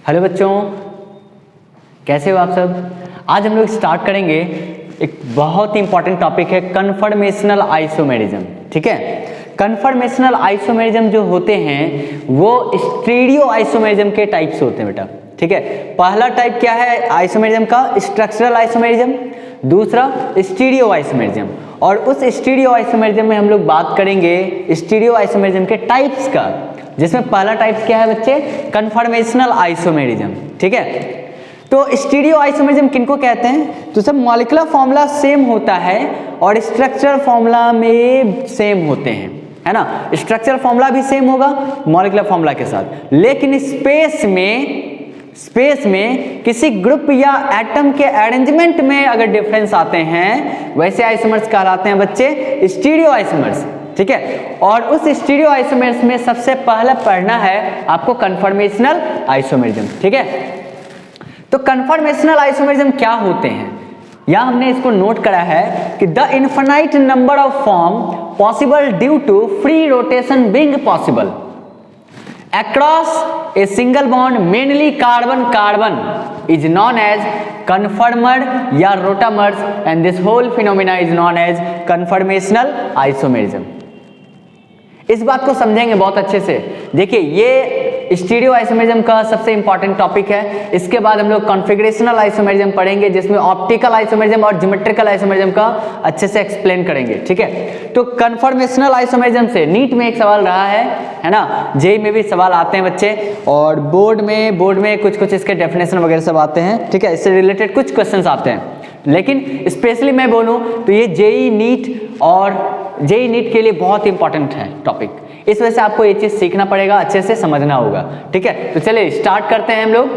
Hello बच्चों, कैसे हो आप सब। आज हम लोग स्टार्ट करेंगे एक बहुत ही इंपॉर्टेंट टॉपिक है कन्फर्मेशनल आइसोमेरिज्म। ठीक है, कन्फर्मेशनल आइसोमेरिज्म जो होते हैं वो स्टीरियो आइसोमेरिज्म के टाइप्स होते हैं बेटा। ठीक है, पहला टाइप क्या है आइसोमेरिज्म का? स्ट्रक्चरल आइसोमेरिज्म, दूसरा स्टीरियो आइसोमेरिज्म। और उस स्टीरियो आइसोमेरिज्म में हम लोग बात करेंगे स्टीरियो आइसोमेरिज्म के टाइप्स का, जिसमें पहला टाइप क्या है बच्चे? Conformational isomerism. ठीक है, तो स्टीरियो आइसोमेरिज्म किनको कहते हैं? तो सब मॉलिक्यूलर फॉर्मूला सेम होता है और स्ट्रक्चरल फॉर्मूला में सेम होते हैं, है ना। स्ट्रक्चरल फॉर्मूला भी सेम होगा मॉलिक्यूलर फॉर्मूला के साथ, लेकिन स्पेस में किसी ग्रुप या एटम के अरेंजमेंट में अगर डिफरेंस आते हैं, वैसे आइसोमर्स कहलाते हैं बच्चे स्टीरियो आइसोमर्स। ठीक है, और उस स्टीरियो आइसोमर्स में सबसे पहला पढ़ना है आपको कन्फर्मेशनल आइसोमेरिज्म। ठीक है, तो कन्फर्मेशनल आइसोमेरिज्म क्या होते हैं? यहां हमने इसको नोट करा है कि the infinite number of form possible due to free rotation being possible across a single bond mainly carbon carbon is known as conformer या rotamers and this whole phenomena is known as conformational isomerism। इस बात को समझेंगे बहुत अच्छे से। देखिए, ये स्टीरियो आइसोमेरिज्म का सबसे इंपॉर्टेंट टॉपिक है। इसके बाद हम लोग कॉन्फ़िगरेशनल आइसोमेरिज्म पढ़ेंगे, जिसमें ऑप्टिकल आइसोमेरिज्म और ज्योमेट्रिकल आइसोमेरिज्म का अच्छे से एक्सप्लेन करेंगे। ठीक है, तो कन्फर्मेशनल आइसोमेरिज्म से नीट में एक सवाल रहा है ना, जेई में भी सवाल आते हैं बच्चे, और बोर्ड में कुछ इसके डेफिनेशन वगैरह सब आते हैं। ठीक है, इससे रिलेटेड कुछ क्वेश्चंस आते हैं, लेकिन स्पेशली मैं बोलूं तो ये जेई नीट के लिए बहुत इंपॉर्टेंट है टॉपिक। इस वजह से आपको ये चीज सीखना पड़ेगा, अच्छे से समझना होगा। ठीक है, तो चलिए स्टार्ट करते हैं हम लोग।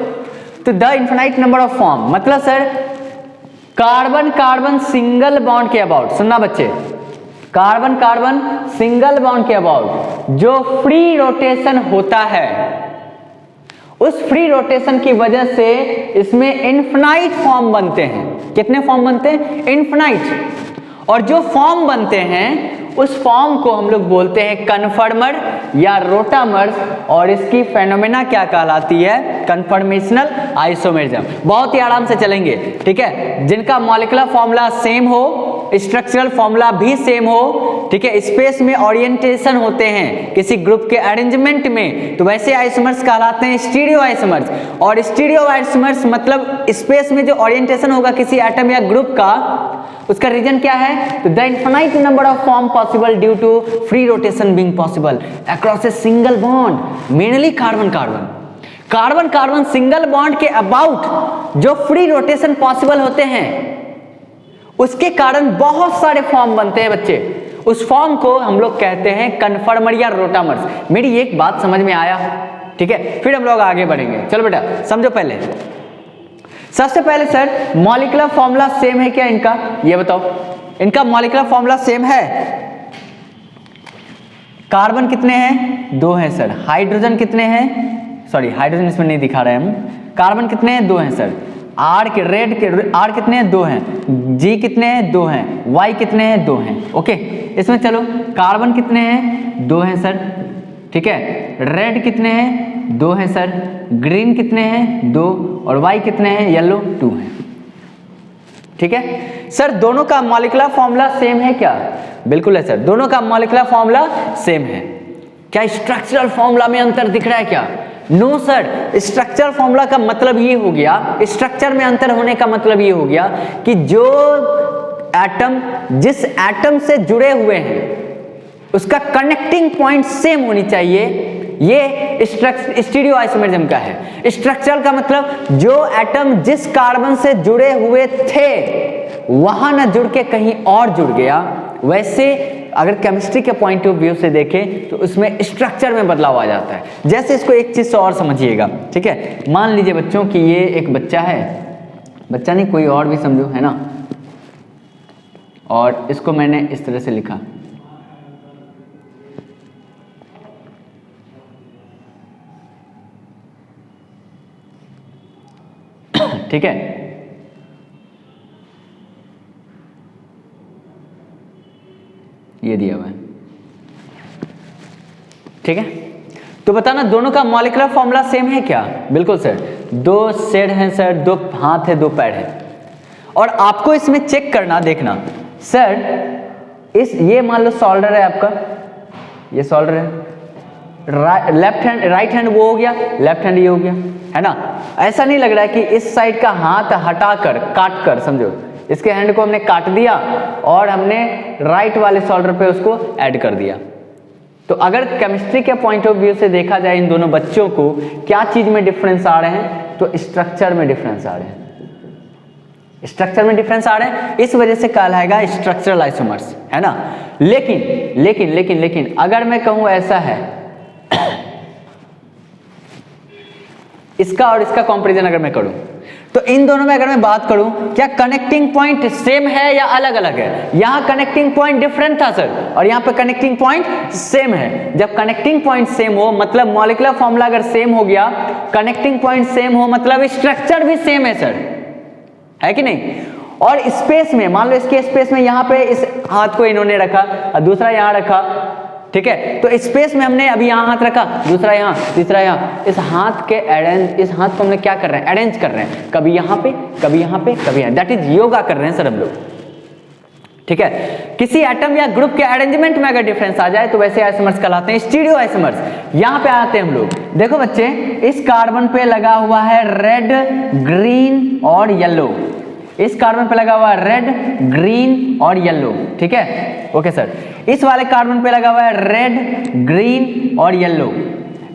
तो the infinite number of form मतलब sir carbon carbon single bond के अबाउट, सुनना बच्चे, कार्बन कार्बन सिंगल बॉन्ड के अबाउट जो फ्री रोटेशन होता है, उस फ्री रोटेशन की वजह से इसमें इनफाइनाइट फॉर्म बनते हैं। कितने फॉर्म बनते हैं? इनफाइनाइट। और जो फॉर्म बनते हैं उस फॉर्म को हम लोग बोलते हैं कन्फर्मर या रोटामर्स, और इसकी फेनोमेना क्या कहलाती है? Conformational isomerism. बहुत ही आराम से चलेंगे। ठीक है, जिनका मॉलिक्यूलर फॉर्मूला सेम हो, स्ट्रक्चरल फॉर्मूला भी सेम हो, ठीक है, स्पेस में ओरिएंटेशन होते हैं किसी ग्रुप के अरेंजमेंट में, तो वैसे आइसोमर्स कहलाते हैं स्टीरियो आइसोमर्स। और स्टीरियो आइसोमर्स मतलब स्पेस में जो ओरिएंटेशन होगा किसी एटम या ग्रुप का, उसका रीजन क्या है? तो the infinite number of form possible due to free rotation being possible across a single bond mainly carbon carbon. Carbon carbon single bond के अबाउट जो फ्री रोटेशन पॉसिबल होते हैं, उसके कारण बहुत सारे फॉर्म बनते हैं बच्चे। उस फॉर्म को हम लोग कहते हैं कन्फर्मर या रोटामर्स। मेरी एक बात समझ में आया? ठीक है, फिर हम लोग आगे बढ़ेंगे। चलो बेटा समझो। पहले सबसे पहले सर मॉलिक्यूलर फॉर्मूला सेम है क्या इनका? ये बताओ, इनका मॉलिक्यूलर फॉर्मूला सेम है? कार्बन कितने हैं? 2 हैं सर। हाइड्रोजन कितने हैं? सॉरी, हाइड्रोजन इसमें नहीं दिखा रहे हैं हम। कार्बन कितने हैं? 2 हैं सर। आर कितने हैं? 2 हैं। जी कितने हैं? 2 हैं। वाई कितने हैं? 2 हैं। ओके, इसमें चलो कार्बन कितने हैं? 2 हैं सर। ठीक है, रेड कितने हैं? 2 हैं सर। ग्रीन कितने हैं? 2। और वाई कितने हैं? येलो 2 हैं। ठीक है सर, दोनों का मॉलिक्यूलर फॉर्मूला सेम है क्या? बिल्कुल है सर, दोनों का मॉलिक्यूलर फॉर्मूला सेम है। क्या स्ट्रक्चरल फॉर्मूला में अंतर दिख रहा है क्या? नो सर, स्ट्रक्चरल फॉर्मूला का मतलब ये हो गया, स्ट्रक्चर में अंतर होने का मतलब ये हो गया कि जो एटम जिस एटम से जुड़े हुए हैं उसका कनेक्टिंग पॉइंट सेम होनी चाहिए। ये स्टीरियो आइसोमेरिज्म का है। स्ट्रक्चरल का मतलब जो एटम जिस कार्बन से जुड़े हुए थे वहां ना जुड़ के कहीं और जुड़ गया। वैसे अगर केमिस्ट्री के पॉइंट ऑफ व्यू से देखें तो उसमें स्ट्रक्चर में बदलाव आ जाता है। जैसे इसको एक चीज से और समझिएगा। ठीक है, मान लीजिए बच्चों कि ये एक बच्चा है, बच्चा नहीं कोई और भी समझो, है ना, और इसको मैंने इस तरह से लिखा। ठीक है, ये दिया हुआ है। ठीक है, तो बताना दोनों का मॉलिक्यूलर फॉर्मूला सेम है क्या? बिल्कुल सर, दो सिर हैं सर, दो हाथ है, दो पैर है। और आपको इसमें चेक करना, देखना सर ये मान लो शोल्डर है आपका, ये शोल्डर है, लेफ्ट हैंड राइट हैंड वो हो गया, लेफ्ट हैंड ये हो गया, है ना। ऐसा नहीं लग रहा है कि इस साइड का हाथ हटाकर, काट कर, समझो इसके हैंड को हमने काट दिया और हमने राइट वाले शोल्डर पे उसको ऐड कर दिया। तो अगर केमिस्ट्री के पॉइंट ऑफ व्यू से देखा जाए इन दोनों बच्चों को, क्या चीज में डिफरेंस आ रहे हैं, तो स्ट्रक्चर में डिफरेंस आ रहे हैं, स्ट्रक्चर में डिफरेंस आ रहे हैं, इस वजह से कहलाएगा स्ट्रक्चरल आइसोमर्स, है ना। लेकिन लेकिन लेकिन लेकिन अगर मैं कहूं ऐसा है इसका और इसका कंपैरिजन अगर मैं करूं, तो इन दोनों में अगर मैं बात करूं, क्या कनेक्टिंग पॉइंट सेम है या अलग अलग है। यहां कनेक्टिंग पॉइंट डिफरेंट था सर, और यहां पे कनेक्टिंग पॉइंट सेम है। जब कनेक्टिंग पॉइंट सेम हो मतलब मॉलिक्यूलर फॉर्मूला अगर सेम हो गया, कनेक्टिंग पॉइंट सेम हो मतलब स्ट्रक्चर भी सेम है सर, है कि नहीं। और स्पेस में मान लो इसके स्पेस में यहां पे इस हाथ को इन्होंने रखा और दूसरा यहां रखा, ठीक है। तो स्पेस में हमने अभी यहां हाथ रखा, दूसरा यहां, तीसरा यहां, इस हाथ के अरेंज, इस हाथ को हमने क्या कर रहे हैं, अरेंज कर रहे हैं, कभी यहां पे, कभी यहां पे, कभी यहां, दैट इज योगा कर रहे हैं सर हम लोग, ठीक है। किसी एटम या ग्रुप के अरेंजमेंट में अगर डिफरेंस आ जाए तो वैसे आइसोमर्स कहलाते हैं स्टीरियो आइसोमर्स। यहां पे आते हैं हम लोग, देखो बच्चे इस कार्बन पे लगा हुआ है रेड, ग्रीन और येलो, इस कार्बन पे लगा हुआ है रेड, ग्रीन और येलो, ठीक है, ओके सर। इस वाले कार्बन पे लगा हुआ है रेड, ग्रीन और येलो,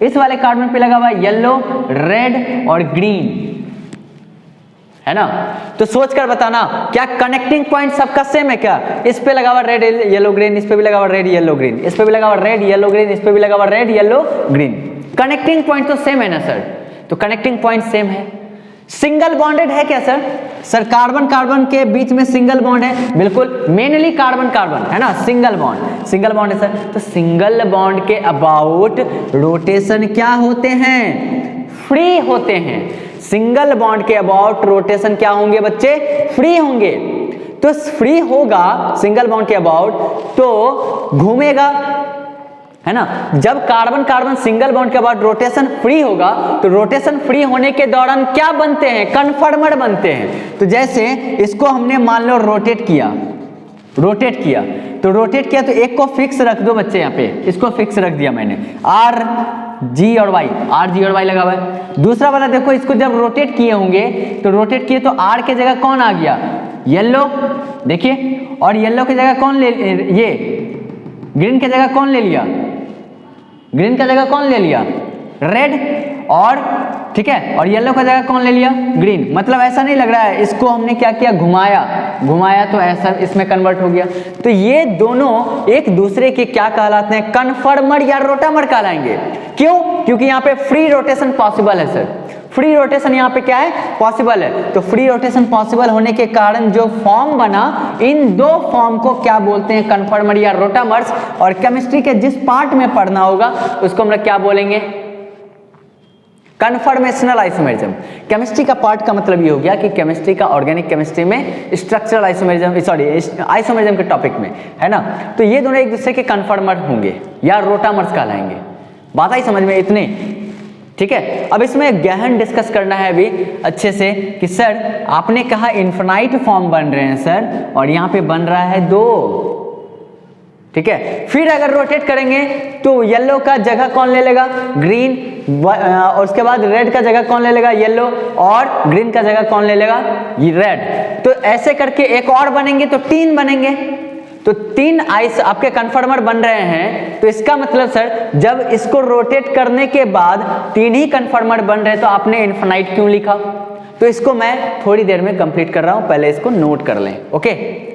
इस वाले कार्बन पे लगा हुआ है येलो, रेड और ग्रीन, है ना। तो सोच कर बताना क्या कनेक्टिंग पॉइंट सबका सेम है क्या। इस पे लगा हुआ रेड येलो ग्रीन, इस पे भी लगा हुआ रेड येलो ग्रीन, इस पे भी लगा हुआ रेड येलो ग्रीन, इस पे भी लगा हुआ red yellow green, connecting point तो सेम है ना सर। तो कनेक्टिंग पॉइंट सेम है। सिंगल बॉन्डेड है क्या सर, सर कार्बन कार्बन के बीच में सिंगल बॉन्ड है, बिल्कुल, मेनली कार्बन कार्बन, है ना, सिंगल बॉन्ड, सिंगल बॉन्ड है सर। तो सिंगल बॉन्ड के अबाउट रोटेशन क्या होते हैं, फ्री होते हैं। सिंगल बॉन्ड के अबाउट रोटेशन क्या होंगे बच्चे, फ्री होंगे। तो फ्री होगा सिंगल बॉन्ड के अबाउट तो घूमेगा, है ना। जब कार्बन कार्बन सिंगल बॉन्ड के बाद रोटेशन फ्री होगा तो रोटेशन फ्री होने के दौरान क्या बनते हैं, कन्फर्मर बनते हैं। तो जैसे इसको हमने मान लो रोटेट किया, रोटेट किया, तो रोटेट किया तो एक को फिक्स रख दो बच्चे, यहाँ पे इसको फिक्स रख दिया मैंने, आर जी और वाई, आर जी और वाई लगा हुआ है। दूसरा वाला देखो, इसको जब रोटेट किए होंगे तो रोटेट किए तो आर के जगह कौन आ गया, येलो, देखिए, और येलो की जगह कौन ले, ये ग्रीन की जगह कौन ले लिया, ग्रीन का जगह कौन ले लिया, रेड, और ठीक है, और येलो का जगह कौन ले लिया, ग्रीन। मतलब ऐसा नहीं लग रहा है, इसको हमने क्या किया, घुमाया, घुमाया तो ऐसा इसमें कन्वर्ट हो गया। तो ये दोनों एक दूसरे के क्या कहलाते हैं, कन्फर्मर या रोटामर कहलाएंगे। क्यों, क्योंकि यहाँ पे फ्री रोटेशन पॉसिबल है सर, फ्री रोटेशन यहाँ पे क्या है, पॉसिबल है। तो फ्री रोटेशन पॉसिबल होने के कारण जो फॉर्म बना, इन दो फॉर्म को क्या बोलते हैं, कन्फर्मर या रोटामर्स। और केमिस्ट्री के जिस पार्ट में पढ़ना होगा उसको हम लोग क्या बोलेंगे, कन्फर्मेशनल आइसोमेरिज्म। केमिस्ट्री का पार्ट का मतलब ये हो गया कि केमिस्ट्री का, ऑर्गेनिक केमिस्ट्री में स्ट्रक्चरल आइसोमेरिज्म, सॉरी आइसोमेरिज्म के टॉपिक में, है ना। तो ये दोनों एक दूसरे के कन्फर्मर होंगे या रोटामर्स कहलाएंगे। बात आई समझ में, इतने, ठीक है। अब इसमें गहन डिस्कस करना है अभी अच्छे से कि सर आपने कहा इन्फिनाइट फॉर्म बन रहे हैं सर, और यहाँ पे बन रहा है दो, ठीक है। फिर अगर रोटेट करेंगे तो येलो का जगह कौन ले लेगा, ग्रीन, और उसके बाद रेड का जगह कौन ले लेगा, येलो, और ग्रीन का जगह कौन ले लेगा, ये रेड। तो ऐसे करके एक और बनेंगे तो तीन बनेंगे, तो तीन आइस आपके कन्फर्मर बन रहे हैं। तो इसका मतलब सर जब इसको रोटेट करने के बाद तीन ही कन्फर्मर बन रहे, तो आपने इन्फिनाइट क्यों लिखा। तो इसको मैं थोड़ी देर में कंप्लीट कर रहा हूं, पहले इसको नोट कर लें, ओके।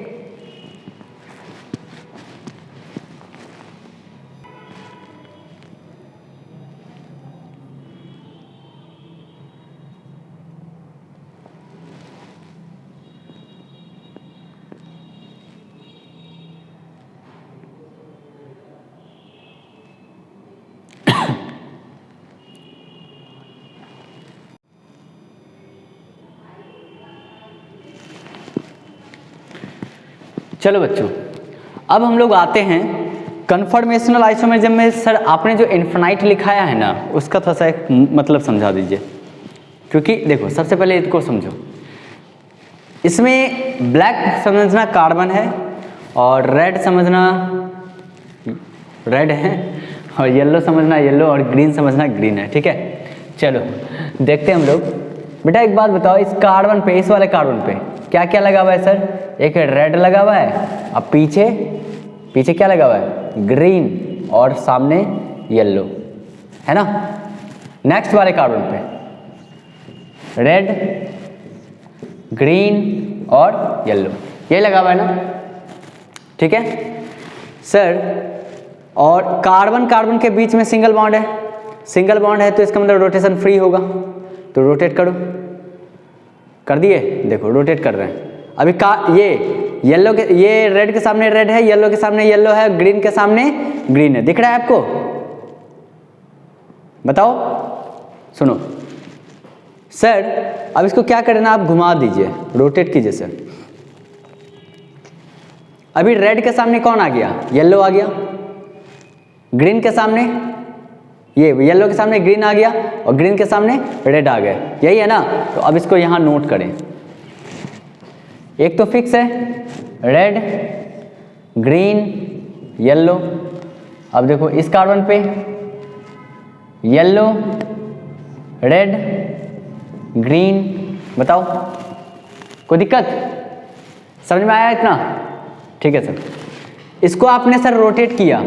चलो बच्चों, अब हम लोग आते हैं कन्फर्मेशनल आइसोमेरिज्म में। सर आपने जो इन्फिनाइट लिखाया है ना, उसका थोड़ा सा मतलब समझा दीजिए, क्योंकि देखो सबसे पहले इसको समझो, इसमें ब्लैक समझना कार्बन है और रेड समझना रेड है और येलो समझना येलो और ग्रीन समझना ग्रीन है, ठीक है। चलो देखते हैं हम लोग। बेटा एक बात बताओ, इस कार्बन पे, इस वाले कार्बन पे क्या क्या लगा हुआ है सर? एक रेड लगा हुआ है, अब पीछे पीछे क्या लगा हुआ है? ग्रीन और सामने येलो, है ना। नेक्स्ट वाले कार्बन पे रेड, ग्रीन और येलो, ये लगा हुआ है ना, ठीक है सर। और कार्बन कार्बन के बीच में सिंगल बॉन्ड है, सिंगल बॉन्ड है तो इसका मतलब रोटेशन फ्री होगा, तो रोटेट करो, कर दिए, देखो रोटेट कर रहे हैं। अभी ये येलो के, ये रेड के सामने रेड है, येलो के सामने येलो है, ग्रीन के सामने ग्रीन है, दिख रहा है आपको? बताओ, सुनो सर, अब इसको क्या करना, आप घुमा दीजिए, रोटेट कीजिए सर। अभी रेड के सामने कौन आ गया? येलो आ गया। ग्रीन के सामने, ये येलो के सामने ग्रीन आ गया और ग्रीन के सामने रेड आ गया, यही है ना। तो अब इसको यहां नोट करें, एक तो फिक्स है रेड, ग्रीन, येलो। अब देखो इस कार्बन पे येलो, रेड, ग्रीन, बताओ कोई दिक्कत? समझ में आया इतना? ठीक है सर। इसको आपने सर रोटेट किया,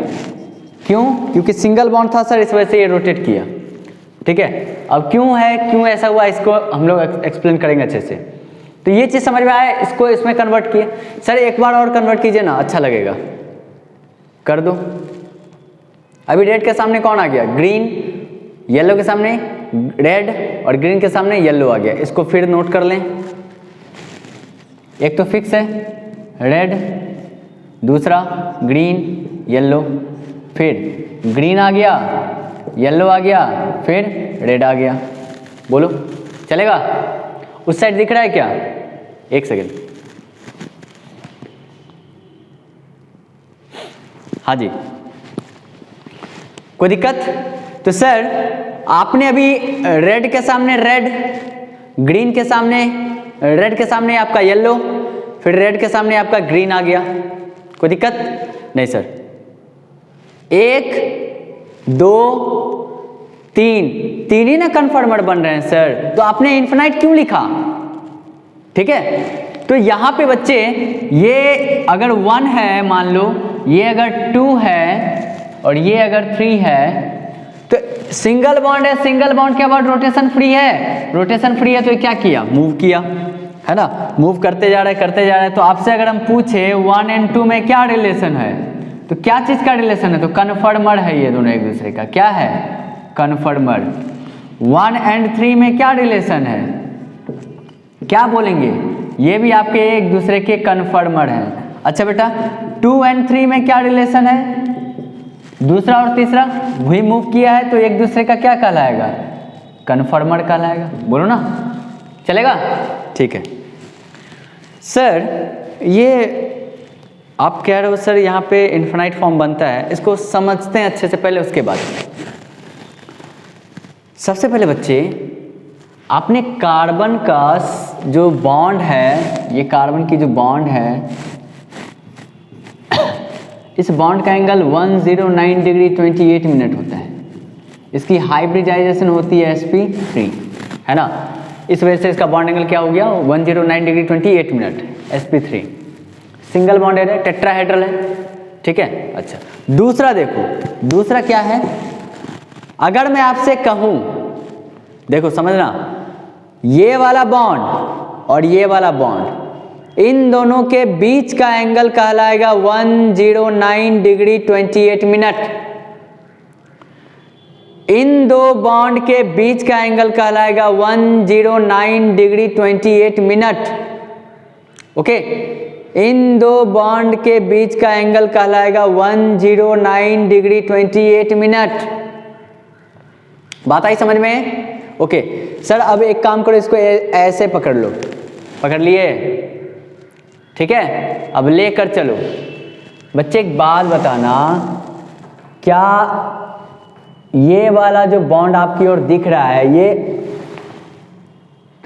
क्यों? क्योंकि सिंगल बॉन्ड था सर, इस वजह से ये रोटेट किया, ठीक है। अब क्यों है, क्यों ऐसा हुआ, इसको हम लोग एक्सप्लेन करेंगे अच्छे से। तो ये चीज समझ में आया, इसको इसमें कन्वर्ट किए। सर एक बार और कन्वर्ट कीजिए ना, अच्छा लगेगा, कर दो। अभी रेड के सामने कौन आ गया? ग्रीन, येलो के सामने रेड और ग्रीन के सामने येलो आ गया। इसको फिर नोट कर लें, एक तो फिक्स है रेड, दूसरा ग्रीन, येलो, फिर ग्रीन आ गया, येलो आ गया, फिर रेड आ गया। बोलो चलेगा? उस साइड दिख रहा है क्या? एक सेकेंड, हाँ जी, कोई दिक्कत? तो सर आपने अभी रेड के सामने रेड, ग्रीन के सामने, रेड के सामने आपका येलो, फिर रेड के सामने आपका ग्रीन आ गया, कोई दिक्कत नहीं सर। एक, दो, तीन, तीन ही ना कन्फर्मर बन रहे हैं सर, तो आपने इन्फिनाइट क्यों लिखा? ठीक है, तो यहां पे बच्चे ये अगर 1 है, मान लो ये अगर 2 है और ये अगर 3 है, तो सिंगल बॉन्ड है, सिंगल बॉन्ड के बाद रोटेशन फ्री है, रोटेशन फ्री है तो ये क्या किया? मूव किया, है ना, मूव करते जा रहे करते जा रहे। तो आपसे अगर हम पूछे 1 और 2 में क्या रिलेशन है, तो क्या चीज का रिलेशन है? तो कन्फर्मर है, ये दोनों एक दूसरे का क्या है? कन्फर्मर। 1 और 3 में क्या रिलेशन है? क्या बोलेंगे? ये भी आपके एक दूसरे के कन्फर्मर हैं। अच्छा बेटा 2 और 3 में क्या रिलेशन है? दूसरा और तीसरा वही मूव किया है तो एक दूसरे का क्या कहलाएगा? कन्फर्मर कहलाएगा। बोलो ना, चलेगा? ठीक है सर, ये आप कह रहे हो सर यहाँ पे इन्फिनाइट फॉर्म बनता है, इसको समझते हैं अच्छे से पहले, उसके बाद। सबसे पहले बच्चे आपने कार्बन का जो बॉन्ड है, ये कार्बन की जो बॉन्ड है, इस बॉन्ड का एंगल 109 डिग्री 28 मिनट होता है। इसकी हाइब्रिडाइजेशन होती है sp3, है ना, इस वजह से इसका बॉन्ड एंगल क्या हो गया? 109 degree 28 minute, sp3। Single bond है, टेट्राहेड्रल है, ठीक है। अच्छा दूसरा देखो, दूसरा क्या है? अगर मैं आपसे कहूं, देखो समझना, ये वाला बॉन्ड और ये वाला बॉन्ड, इन दोनों के बीच का एंगल कहलाएगा 109 डिग्री 28 मिनट। इन दो बॉन्ड के बीच का एंगल कहलाएगा 109 डिग्री 28 मिनट। ओके, इन दो बॉन्ड के बीच का एंगल कहलाएगा 109 डिग्री 28 मिनट। बात आई समझ में? ओके सर, अब एक काम करो, इसको ऐसे पकड़ लो, पकड़ लिए, ठीक है। अब लेकर चलो। बच्चे एक बात बताना, क्या ये वाला जो बॉन्ड आपकी ओर दिख रहा है,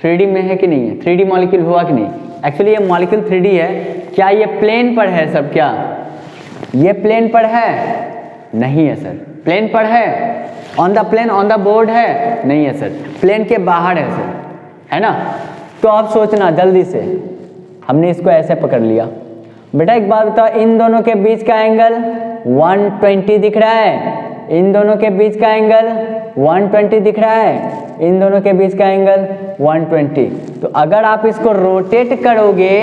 3D में है कि नहीं है, 3D मॉलिक्यूल हुआ कि नहीं। एक्चुअली ये मॉलिक्यूल 3D है। क्या ये प्लेन पर है सब, क्या ये प्लेन पर है? नहीं है सर। प्लेन पर है, on the plane on the board है? नहीं है सर, प्लेन के बाहर है सर, है ना। तो आप सोचना जल्दी से, हमने इसको ऐसे पकड़ लिया। बेटा एक बात बताओ, इन दोनों के बीच का एंगल 120 दिख रहा है, इन दोनों के बीच का एंगल 120 दिख रहा है, इन दोनों के बीच का एंगल 120। तो अगर आप इसको रोटेट करोगे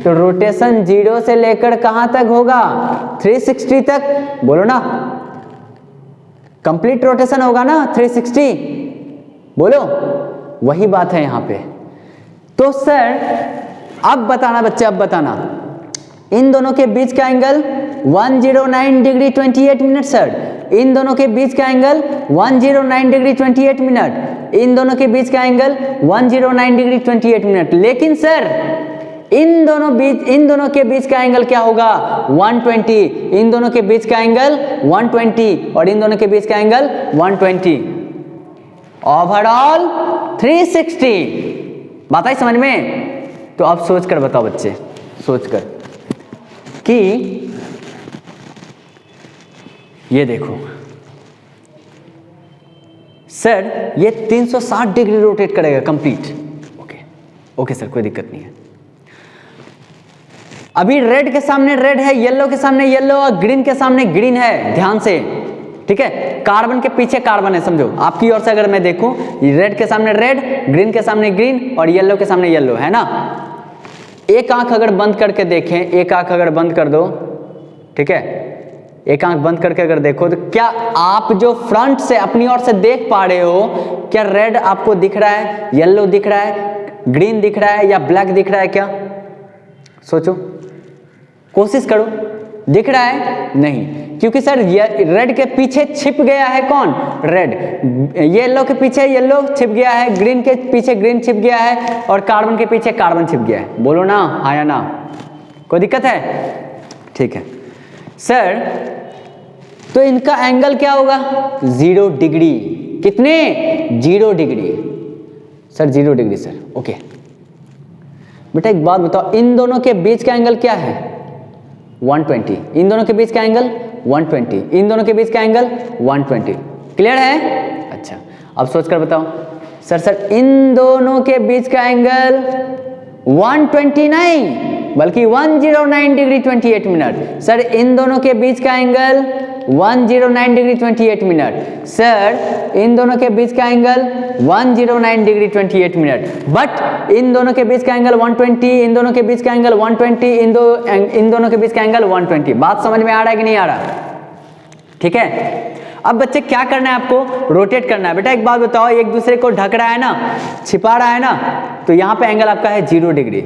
तो रोटेशन 0 से लेकर कहां तक होगा? 360 तक। बोलो ना, कंप्लीट रोटेशन होगा ना 360, बोलो। वही बात है यहां पे। तो सर अब बताना बच्चे, अब बताना, इन दोनों के बीच का एंगल 109 डिग्री 28 मिनट सर, इन दोनों के बीच का एंगल 109 डिग्री 28 मिनट, इन दोनों के बीच का एंगल 109 डिग्री 28 मिनट। लेकिन सर इन दोनों के बीच का एंगल क्या होगा? 120। इन दोनों के बीच का एंगल 120 और इन दोनों के बीच का एंगल 120। ओवरऑल 360। बात आई समझ में? तो अब सोच कर बताओ बच्चे, सोच कर कि ये देखो सर, ये 360 डिग्री रोटेट करेगा कंप्लीट। ओके सर, कोई दिक्कत नहीं है। अभी रेड के सामने रेड है, येलो के सामने येलो और ग्रीन के सामने ग्रीन है, ध्यान से, ठीक है। कार्बन के पीछे कार्बन है, समझो। आपकी ओर से अगर मैं देखूं, रेड के सामने रेड, ग्रीन के सामने ग्रीन और येलो के सामने येलो, है ना। एक आंख अगर बंद करके देखें, एक आंख अगर बंद कर दो, ठीक है, एक आंख बंद करके अगर देखो तो क्या आप जो फ्रंट से अपनी ओर से देख पा रहे हो, क्या रेड आपको दिख रहा है, येलो दिख रहा है, ग्रीन दिख रहा है या ब्लैक दिख रहा है? क्या सोचो, कोशिश करो, दिख रहा है? नहीं, क्योंकि सर रेड के पीछे छिप गया है कौन? रेड। येलो के पीछे येलो छिप गया है, ग्रीन के पीछे ग्रीन छिप गया है और कार्बन के पीछे कार्बन छिप गया है। बोलो ना, हाँ या ना? कोई दिक्कत है? ठीक है सर, तो इनका एंगल क्या होगा? 0 डिग्री। कितने? 0 degree sir, 0 degree sir. Okay बेटा एक बात बताओ, इन दोनों के बीच का एंगल क्या है? 120। इन दोनों के बीच का एंगल 120, इन दोनों के बीच का एंगल 120। क्लियर है? अच्छा, अब सोच कर बताओ सर, इन दोनों के बीच का एंगल 120 नहीं बल्कि 109 डिग्री 28 मिनट। सर इन दोनों के बीच का एंगल 109 डिग्री 28 मिनट। सर इन दोनों के बीच का angle 109 degree 28 minute. But in दोनों के बीच का एंगल 120, इन दोनों के बीच का एंगल 120, इन दोनों के बीच का एंगल 120। बात समझ में आ रहा है कि नहीं आ रहा? ठीक है। अब बच्चे क्या करना है आपको? रोटेट करना है। बेटा एक बात बताओ, एक दूसरे को ढक रहा है ना, छिपा रहा है ना, तो यहां पे एंगल आपका है 0 डिग्री।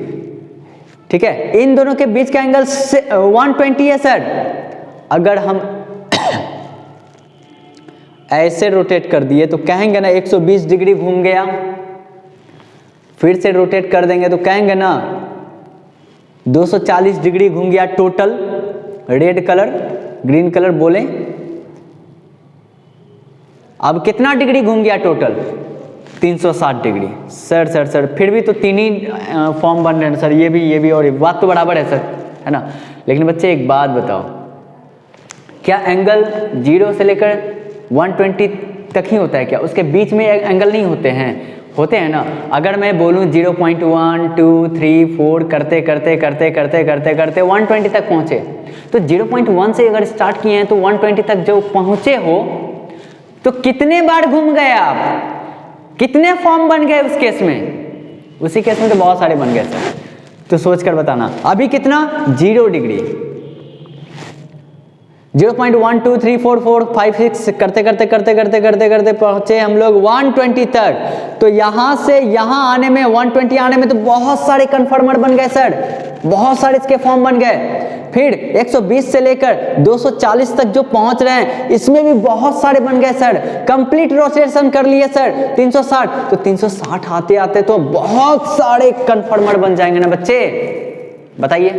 ठीक है, इन दोनों के बीच का एंगल 120 है सर। अगर हम ऐसे रोटेट कर दिए तो कहेंगे ना 120 डिग्री घूम गया। फिर से रोटेट कर देंगे तो कहेंगे ना 240 डिग्री घूम गया total. Red colour green colour बोले। अब कितना डिग्री घूम गया टोटल? 360 डिग्री। सर फिर भी तो तीन ही फॉर्म बन रहे हैं सर, ये भी और ये बात तो बराबर है सर, है ना। लेकिन बच्चे एक बात बताओ, क्या एंगल 0 से लेकर 120 तक ही होता है क्या? उसके बीच में एंगल नहीं होते हैं? होते हैं ना। अगर मैं बोलूँ 0.1 2 3 4 करते 120 तक पहुँचे, तो 0.1 से अगर स्टार्ट किए हैं तो 120 तक जो पहुँचे हो तो कितने बार घूम गए आप? कितने फॉर्म बन गए उस केस में? उसी केस में तो बहुत सारे बन गए सर। तो सोच कर बताना। अभी कितना? 0 डिग्री। 0.1 2 3 4 4 5 6 करते पहुंचे हम लोग 120 तक। तो यहां से यहां आने में 120 आने में तो बहुत सारे कन्फर्मर बन गए सर, बहुत सारे इसके फॉर्म बन गए। फिर 120 से लेकर 240 तक जो पहुंच रहे हैं इसमें भी बहुत सारे बन गए सर। कंप्लीट रोटेशन कर लिए सर 360। तो 360 आते आते तो बहुत सारे कन्फर्मर बन जाएंगे ना बच्चे, बताइए।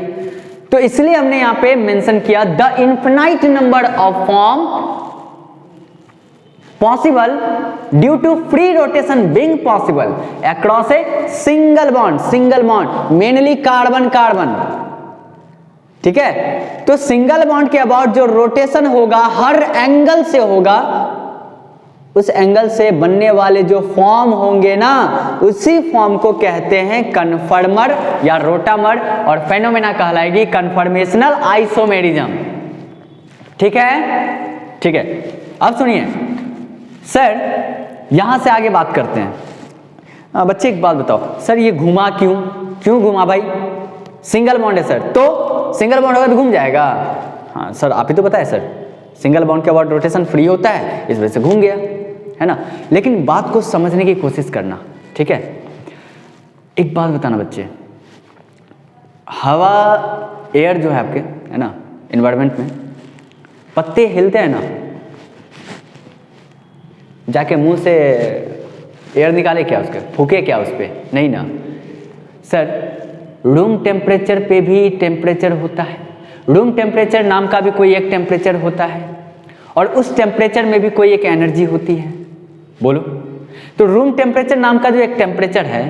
तो इसलिए हमने यहां पे मेंशन किया the infinite number of form possible due to free rotation being possible across a single bond mainly carbon carbon. ठीक है, तो सिंगल बॉन्ड के अबाउट जो रोटेशन होगा हर एंगल से होगा, उस एंगल से बनने वाले जो फॉर्म होंगे ना, उसी फॉर्म को कहते हैं कन्फर्मर या रोटामर, और फेनोमेना कहलाएगी कन्फर्मेशनल आइसोमेरिज्म। ठीक है, ठीक है। अब सुनिए सर, यहां से आगे बात करते हैं। बच्चे एक बात बताओ सर, ये घुमा क्यों घुमा भाई? सिंगल बॉन्ड है सर, तो सिंगल बॉन्ड होगा तो घूम जाएगा। हाँ सर, आप ही तो बताए सर, सिंगल बॉन्ड के अबाउट रोटेशन फ्री होता है, इस वजह से घूम गया, है ना। लेकिन बात को समझने की कोशिश करना, ठीक है। एक बात बताना बच्चे, हवा एयर जो है आपके, है ना, एनवायरनमेंट में पत्ते हिलते हैं ना, जाके मुंह से एयर निकाले क्या, उसके फूके क्या उस पर? नहीं ना सर, रूम टेम्परेचर पे भी टेम्परेचर होता है। रूम टेम्परेचर नाम का भी कोई एक टेम्परेचर होता है, और उस टेम्परेचर में भी कोई एक एनर्जी होती है। बोलो, तो रूम टेम्परेचर नाम का जो एक टेम्परेचर है,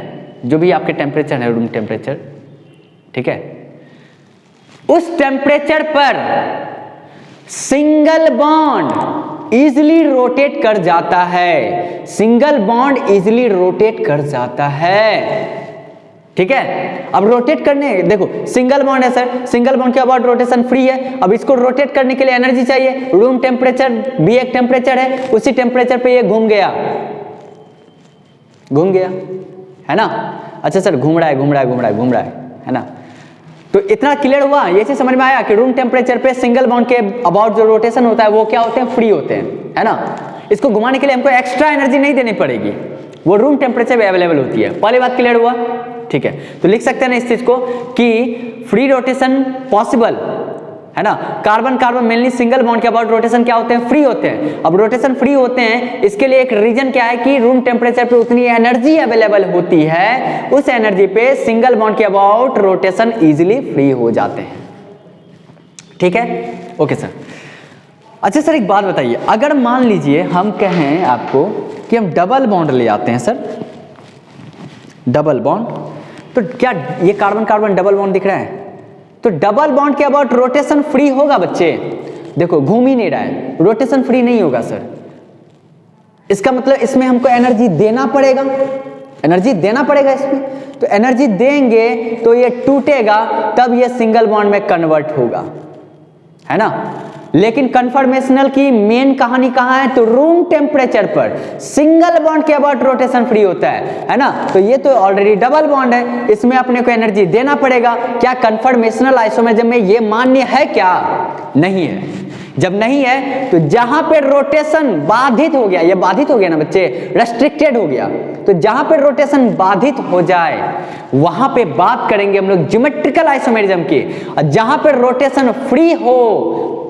जो भी आपके टेम्परेचर है रूम टेम्परेचर, ठीक है, उस टेम्परेचर पर सिंगल बॉन्ड इजिली रोटेट कर जाता है। सिंगल बॉन्ड इजिली रोटेट कर जाता है। ठीक है, अब रोटेट करने, देखो सिंगल बॉन्ड है सर, सिंगल बॉन्ड के अबाउट रोटेशन फ्री है। अब इसको रोटेट करने के लिए एनर्जी चाहिए। रूम टेम्परेचर भी एक टेम्परेचर है, उसी टेम्परेचर पे ये घूम गया, है ना। अच्छा सर, घूम रहा है ना। तो इतना क्लियर हुआ, ये चीज समझ में आया कि रूम टेम्परेचर पे सिंगल बॉन्ड के अबाउट जो रोटेशन होता है वो क्या होते हैं? फ्री होते हैं, है ना। इसको घुमाने के लिए हमको एक्स्ट्रा एनर्जी नहीं देनी पड़ेगी, वो रूम टेम्परेचर पे अवेलेबल होती है। पहली बात क्लियर हुआ, ठीक है। तो लिख सकते हैं ना इस चीज को कि फ्री रोटेशन पॉसिबल, है ना। Carbon carbon mainly single bond के अबाउट रोटेशन क्या होते हैं? फ्री होते हैं। अब रोटेशन फ्री होते हैं, इसके लिए एक रीजन क्या है कि रूम टेम्परेचर पे उतनी एनर्जी अवेलेबल होती है, उस एनर्जी पे सिंगल बॉन्ड के अबाउट रोटेशन इजीली फ्री हो जाते हैं। ठीक है, ओके सर। अच्छा सर, एक बात बताइए, अगर मान लीजिए हम कहें आपको कि हम डबल बॉन्ड ले आते हैं सर, डबल बॉन्ड, तो क्या ये कार्बन कार्बन डबल बॉन्ड दिख रहा है? तो डबल बॉन्ड के अबाउट रोटेशन फ्री होगा बच्चे? देखो घूम ही नहीं रहा है, रोटेशन फ्री नहीं होगा सर। इसका मतलब इसमें हमको एनर्जी देना पड़ेगा, इसमें। तो एनर्जी देंगे तो ये टूटेगा, तब ये सिंगल बॉन्ड में कन्वर्ट होगा, है ना। लेकिन कन्फर्मेशनल की मेन कहानी कहां है? तो रूम टेम्परेचर पर सिंगल बॉन्ड के अबाउट रोटेशन फ्री होता है ना। तो ये तो ऑलरेडी डबल बॉन्ड है, इसमें अपने को एनर्जी देना पड़ेगा। क्या कन्फर्मेशनल आइसोमेरिज्म में ये मान्य है? क्या नहीं है। जब नहीं है तो जहां पे रोटेशन बाधित हो गया, ये बाधित हो गया ना बच्चे, रेस्ट्रिक्टेड हो गया, तो जहां पे रोटेशन बाधित हो जाए वहां पे बात करेंगे हम लोग ज्योमेट्रिकल आइसोमेरिज्म की, और जहां पे रोटेशन फ्री हो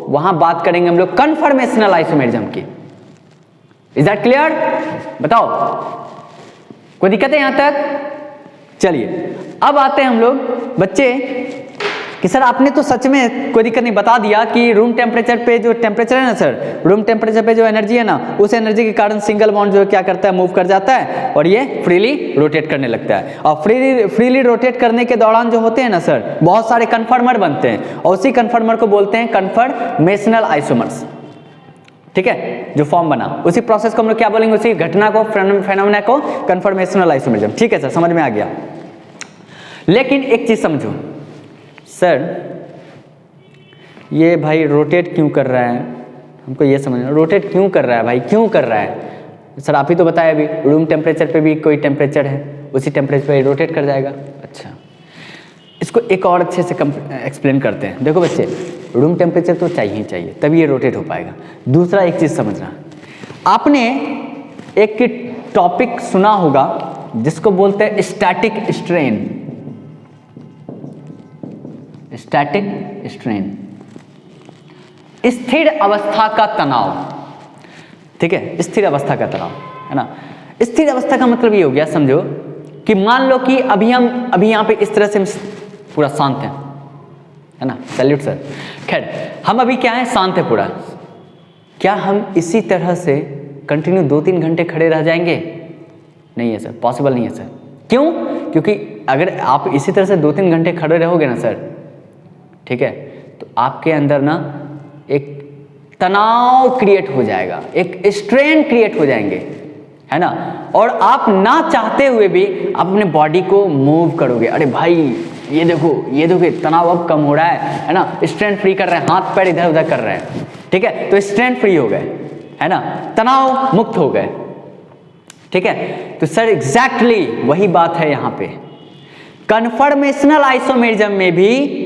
वहां बात करेंगे हम लोग कन्फर्मेशनल आइसोमेरिज्म की। Is that clear? बताओ, कोई दिक्कत है यहां तक? चलिए अब आते हैं हम लोग बच्चे कि सर आपने तो सच में कोई दिक्कत नहीं बता दिया कि रूम टेम्परेचर पे जो टेम्परेचर है ना सर, रूम टेम्परेचर पे जो एनर्जी है ना, उस एनर्जी के कारण सिंगल बॉन्ड जो क्या करता है? मूव कर जाता है और ये फ्रीली रोटेट करने लगता है। और फ्रीली रोटेट करने के दौरान जो होते हैं ना सर, बहुत सारे कन्फर्मर बनते हैं, और उसी कन्फर्मर को बोलते हैं कन्फर्मेशनल आइसोमर्स। ठीक है, जो फॉर्म बना, उसी प्रोसेस को हम लोग क्या बोलेंगे? उसी घटना को, फेनोमेना को कन्फर्मेशनल आइसोमेरिज्म। ठीक है सर, समझ में आ गया। लेकिन एक चीज समझो सर, ये भाई रोटेट क्यों कर रहा है? हमको ये समझना, रोटेट क्यों कर रहा है भाई, क्यों कर रहा है? सर आप ही तो बताया अभी, रूम टेम्परेचर पे भी कोई टेम्परेचर है, उसी टेम्परेचर पे रोटेट कर जाएगा। अच्छा, इसको एक और अच्छे से एक्सप्लेन करते हैं। देखो बच्चे, रूम टेम्परेचर तो चाहिए ही चाहिए, तभी ये रोटेट हो पाएगा। दूसरा एक चीज़ समझना, आपने एक टॉपिक सुना होगा जिसको बोलते हैं स्टैटिक स्ट्रेन। स्टैटिक स्ट्रेन, स्थिर अवस्था का तनाव। ठीक है, स्थिर अवस्था का तनाव, है ना। स्थिर अवस्था का मतलब ये हो गया, समझो कि मान लो कि अभी यहाँ पे इस तरह से पूरा शांत है ना। Salute sir. खैर, हम अभी क्या है? शांत है पूरा। क्या हम इसी तरह से कंटिन्यू 2-3 घंटे खड़े रह जाएंगे? नहीं है सर, पॉसिबल नहीं है सर। क्यों? क्योंकि अगर आप इसी तरह से 2-3 घंटे खड़े रहोगे ना सर, ठीक है, तो आपके अंदर ना एक तनाव क्रिएट हो जाएगा, एक स्ट्रेन क्रिएट हो जाएंगे, है ना, और आप ना चाहते हुए भी आप अपने बॉडी को मूव करोगे। अरे भाई ये देखो तनाव अब कम हो रहा है ना, स्ट्रेन फ्री कर रहे हैं, हाथ पैर इधर उधर कर रहे हैं, ठीक है, तो स्ट्रेन फ्री हो गए, है ना, तनाव मुक्त हो गए, ठीक है। तो सर एग्जैक्टली वही बात है यहाँ पे। कन्फर्मेशनल आइसोमेरिज्म में भी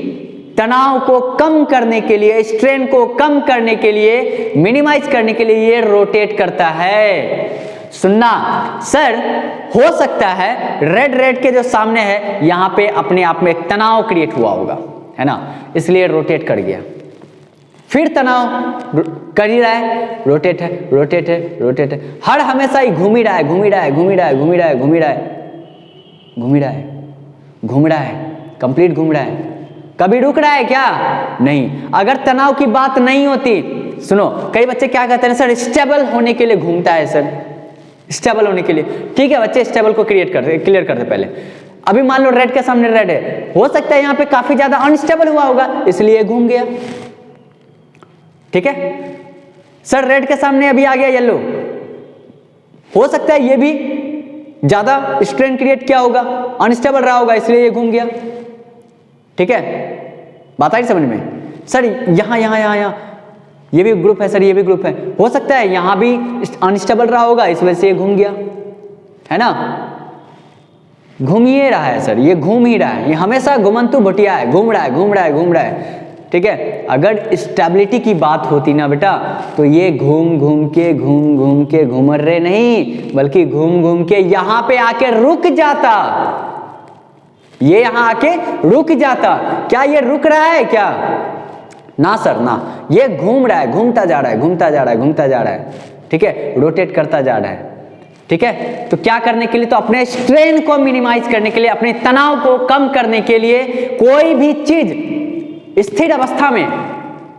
तनाव को कम करने के लिए, स्ट्रेन को कम करने के लिए, मिनिमाइज करने के लिए ये रोटेट करता है। सुनना सर, हो सकता है रेड के जो सामने है यहां पे अपने आप में एक तनाव क्रिएट हुआ होगा, है ना, इसलिए रोटेट कर गया। फिर तनाव कर ही रहा है, रोटेट है, हर हमेशा ही घूम ही रहा है, कंप्लीट घूम रहा है। कभी रुक रहा है क्या? नहीं। अगर तनाव की बात नहीं होती, सुनो, कई बच्चे क्या कहते हैं सर, स्टेबल होने के लिए घूमता है सर, स्टेबल होने के लिए। ठीक है बच्चे, स्टेबल को क्लियर करते पहले। अभी मान लो रेड के सामने रेड है, हो सकता है यहाँ पे काफी ज्यादा अनस्टेबल हुआ होगा इसलिए घूम गया, ठीक है। सर रेड के सामने अभी आ गया येलो, हो सकता है ये भी ज्यादा स्ट्रेन क्रिएट किया होगा, अनस्टेबल रहा होगा इसलिए ये घूम गया, ठीक है। बात आई समझ में? सर यहाँ ये भी ग्रुप है सर, ये भी ग्रुप है, हो सकता है यहाँ भी अनस्टेबल रहा होगा इस वजह से ये घूम गया, है ना। घूम ही रहा है सर, ये घूम ही रहा है, ये हमेशा घुमंतु भटिया है, घूम रहा है, ठीक है। अगर स्टेबिलिटी की बात होती ना बेटा, तो ये घूम के घूमर रहे नहीं, बल्कि घूम के यहाँ पे आके रुक जाता, ये यहाँ आके रुक जाता। क्या ये रुक रहा है क्या? ना सर ना, ये घूम रहा है, घूमता जा रहा है, ठीक है, रोटेट करता जा रहा है, ठीक है। तो क्या करने के लिए? तो अपने स्ट्रेन को मिनिमाइज करने के लिए, अपने तनाव को कम करने के लिए, कोई भी चीज स्थिर अवस्था में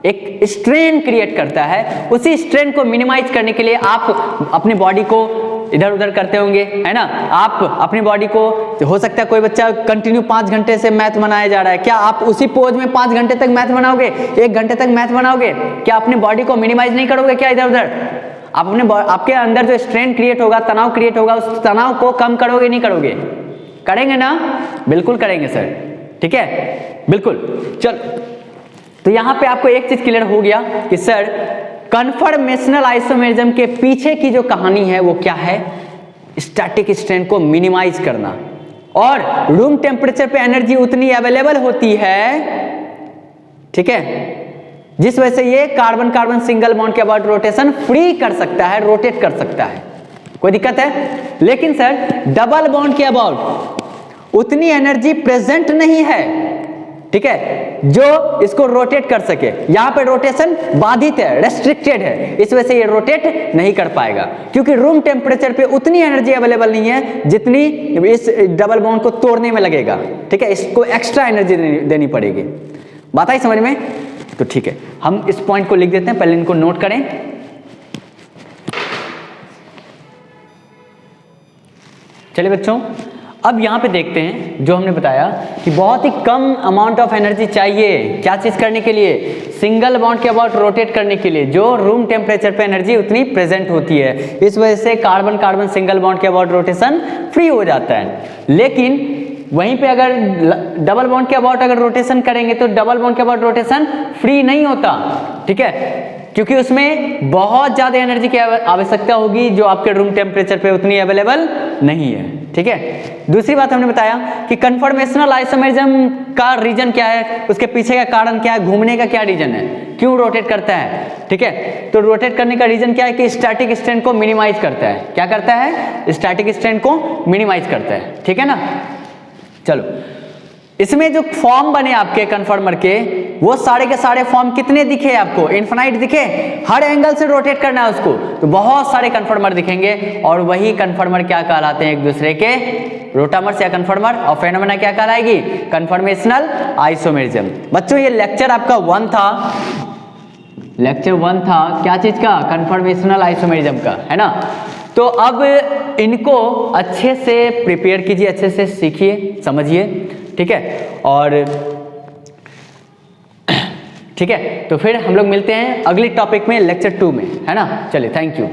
एक स्ट्रेन क्रिएट करता है, उसी स्ट्रेन को मिनिमाइज करने के लिए आप अपनी बॉडी को इधर उधर करते होंगे, है ना। आप अपनी बॉडी को, हो सकता है कोई बच्चा कंटिन्यू 5 घंटे से मैथ बनाया जा रहा है, क्या आप उसी पोज में 5 घंटे तक मैथ बनाओगे, 1 घंटे तक मैथ बनाओगे? क्या अपनी बॉडी को मिनिमाइज नहीं करोगे क्या इधर उधर? आप अपने आपके अंदर जो स्ट्रेन क्रिएट होगा, तनाव क्रिएट होगा, उस तनाव को कम करोगे नहीं करोगे? करेंगे ना? बिल्कुल करेंगे सर, ठीक है, बिल्कुल। चल, तो यहां पे आपको एक चीज क्लियर हो गया कि सर कन्फर्मेशनल आइसोमेरिज्म के पीछे की जो कहानी है वो क्या है? स्टैटिक स्ट्रेन को मिनिमाइज करना, और रूम टेम्परेचर पे एनर्जी उतनी अवेलेबल होती है, ठीक है, जिस वजह से ये कार्बन कार्बन सिंगल बॉन्ड के अबाउट रोटेशन फ्री कर सकता है, रोटेट कर सकता है। कोई दिक्कत है? लेकिन सर डबल बॉन्ड के अबाउट उतनी एनर्जी प्रेजेंट नहीं है, ठीक है, जो इसको रोटेट कर सके। यहां पे रोटेशन बाधित है, रेस्ट्रिक्टेड है, इस वजह से ये रोटेट नहीं कर पाएगा, क्योंकि रूम टेम्परेचर पे उतनी एनर्जी अवेलेबल नहीं है जितनी इस डबल बॉन्ड को तोड़ने में लगेगा, ठीक है, इसको एक्स्ट्रा एनर्जी देनी पड़ेगी। बात आई समझ में? तो ठीक है, हम इस पॉइंट को लिख देते हैं, पहले इनको नोट करें। चलिए बच्चों, अब यहां पे देखते हैं जो हमने बताया कि बहुत ही कम अमाउंट ऑफ एनर्जी चाहिए, क्या चीज करने के लिए? सिंगल बॉन्ड के अबाउट रोटेट करने के लिए, जो रूम टेम्परेचर पे एनर्जी उतनी प्रेजेंट होती है, इस वजह से कार्बन कार्बन सिंगल बॉन्ड के अबाउट रोटेशन फ्री हो जाता है। लेकिन वहीं पे अगर डबल बॉन्ड के अबाउट अगर रोटेशन करेंगे तो डबल बॉन्ड के अबाउट रोटेशन फ्री नहीं होता, ठीक है, क्योंकि उसमें बहुत ज्यादा एनर्जी की आवश्यकता होगी जो आपके रूम टेम्परेचर पे उतनी अवेलेबल नहीं है, ठीक है। दूसरी बात हमने बताया कि कन्फर्मेशनल आइसोमेरिज्म का रीजन क्या है, उसके पीछे का कारण क्या है, घूमने का क्या रीजन है, क्यों रोटेट करता है, ठीक है। तो रोटेट करने का रीजन क्या है कि स्टैटिक स्ट्रेन को मिनिमाइज करता है। क्या करता है? स्टैटिक स्ट्रेन को मिनिमाइज करता है, ठीक है ना। चलो, इसमें जो फॉर्म बने आपके कन्फर्मर के, वो सारे के सारे फॉर्म कितने दिखे आपको? इनफिनाइट दिखे? हर एंगल से रोटेट करना है उसको, तो बहुत सारे कन्फर्मर दिखेंगे, और वही कन्फर्मर क्या कहलाते हैं? एक दूसरे के रोटामर्स या कन्फर्मर, और फेनोमेना क्या कहलाएगी? Conformational isomerism. बच्चों ये लेक्चर आपका 1 था, लेक्चर 1 था क्या चीज़ का, कन्फर्मेशनल आइसोमेरिज्म का, है ना। तो अब इनको अच्छे से प्रिपेयर कीजिए, अच्छे से सीखिए, समझिए, ठीक है। और ठीक है, तो फिर हम लोग मिलते हैं अगली टॉपिक में लेक्चर 2 में, है ना। चलिए, थैंक यू।